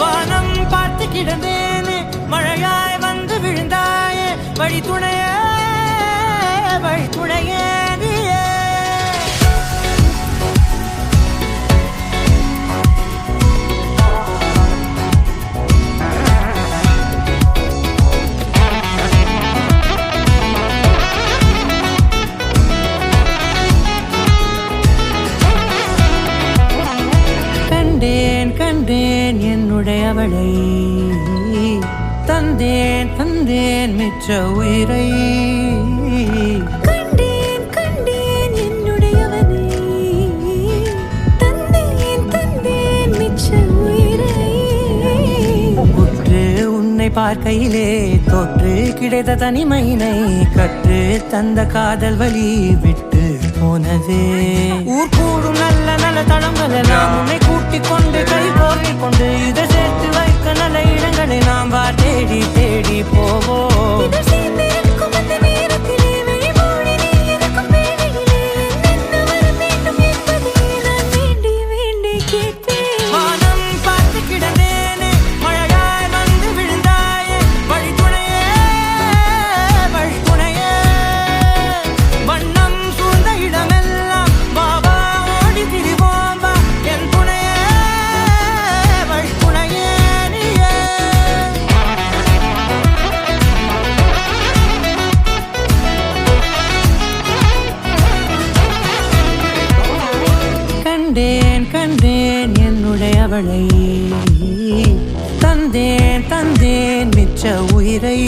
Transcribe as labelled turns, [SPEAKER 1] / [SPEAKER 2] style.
[SPEAKER 1] வானம் பார்த்து கிடந்தேனே மழையாய் வந்து விழுந்தாயே வழி துணையே நீயே கண்டேன் என்னுடையவளை தந்தேன் மிச்ச உயிரை
[SPEAKER 2] கண்டேன் என்னுடையவனை தந்தேன் மிச்ச உயிரை
[SPEAKER 1] உற்று உன்னை பார்க்கையிலே தொற்று கிடைத்த தனிமையினை கற்று தந்த காதல் வழி விட்டு போனதே ஊர் கூடும் நல்ல நல்ல தளங்கள் எல்லாம் உன்னை கூட்டிக் கொண்டு கை கோர்த்திக் கொண்டு இதை சேர்த்து வைக்க நல்ல இடங்களை நாம் தேடி தேடி போவோம் கண்டேன் என்னுடையவளை தந்தேன் மிச்ச உயிரை